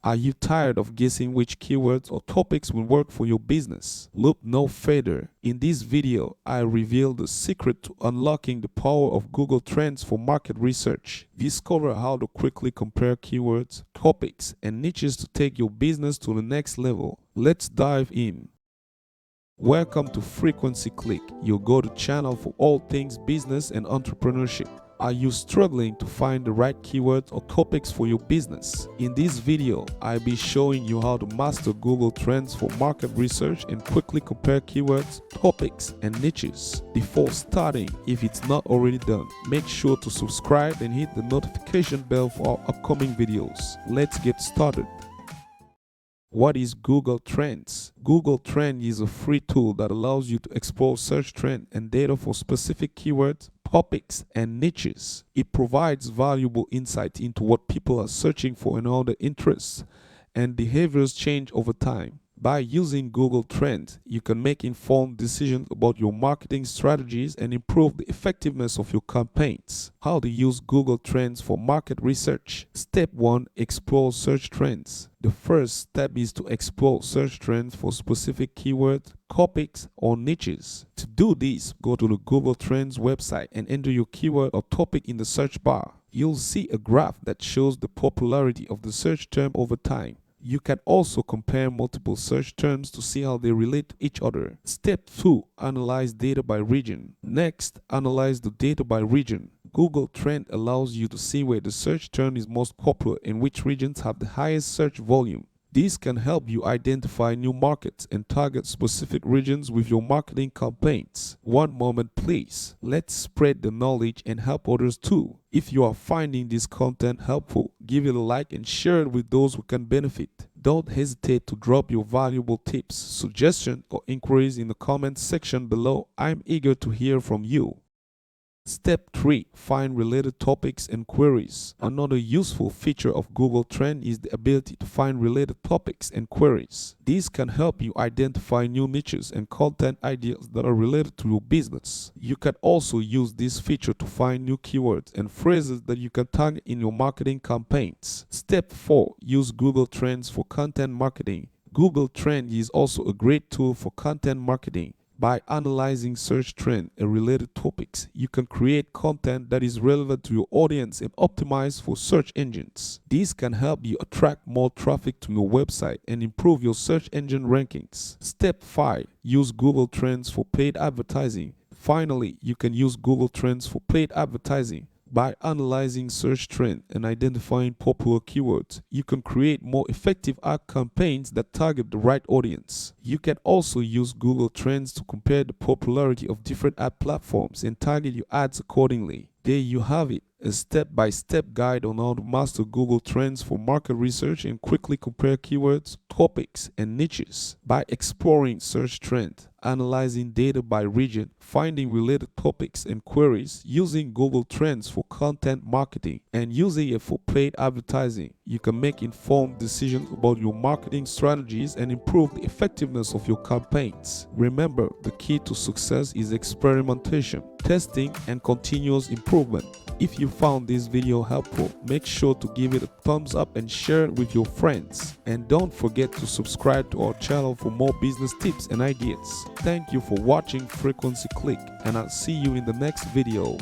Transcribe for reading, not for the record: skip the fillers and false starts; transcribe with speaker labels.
Speaker 1: Are you tired of guessing which keywords or topics will work for your business? Look no further. In this video, I reveal the secret to unlocking the power of Google Trends for market research. Discover how to quickly compare keywords, topics, and niches to take your business to the next level. Let's dive in. Welcome to FrequencyClick, your go-to channel for all things business and entrepreneurship. Are you struggling to find the right keywords or topics for your business? In this video, I'll be showing you how to master Google Trends for market research and quickly compare keywords, topics, and niches. Before starting, if it's not already done, make sure to subscribe and hit the notification bell for our upcoming videos. Let's get started. What is Google Trends? Google Trends is a free tool that allows you to explore search trends and data for specific keywords, topics, and niches. It provides valuable insight into what people are searching for and how their interests and behaviors change over time. By using Google Trends, you can make informed decisions about your marketing strategies and improve the effectiveness of your campaigns. How to use Google Trends for market research. Step 1. Explore search trends. The first step is to explore search trends for specific keywords, topics, or niches. To do this, go to the Google Trends website and enter your keyword or topic in the search bar. You'll see a graph that shows the popularity of the search term over time. You can also compare multiple search terms to see how they relate to each other. Step 2. Analyze data by region. Next, analyze the data by region. Google Trend allows you to see where the search term is most popular and which regions have the highest search volume. This can help you identify new markets and target specific regions with your marketing campaigns. One moment please. Let's spread the knowledge and help others too. If you are finding this content helpful, give it a like and share it with those who can benefit. Don't hesitate to drop your valuable tips, suggestions, or inquiries in the comments section below. I'm eager to hear from you. Step 3. Find related topics and queries. Another useful feature of Google Trends is the ability to find related topics and queries. These can help you identify new niches and content ideas that are related to your business. You can also use this feature to find new keywords and phrases that you can target in your marketing campaigns. Step 4. Use Google Trends for content marketing. Google Trends is also a great tool for content marketing. By analyzing search trends and related topics, you can create content that is relevant to your audience and optimized for search engines. This can help you attract more traffic to your website and improve your search engine rankings. Step 5. Use Google Trends for paid advertising. Finally, you can use Google Trends for paid advertising. By analyzing search trends and identifying popular keywords, you can create more effective ad campaigns that target the right audience. You can also use Google Trends to compare the popularity of different ad platforms and target your ads accordingly. There you have it, a step-by-step guide on how to master Google Trends for market research and quickly compare keywords, topics, and niches. By exploring search trends, analyzing data by region, finding related topics and queries, using Google Trends for content marketing, and using it for paid advertising, you can make informed decisions about your marketing strategies and improve the effectiveness of your campaigns. Remember, the key to success is experimentation, testing, and continuous improvement. If you found this video helpful, make sure to give it a thumbs up and share it with your friends. And don't forget to subscribe to our channel for more business tips and ideas. Thank you for watching Frequency Click, and I'll see you in the next video.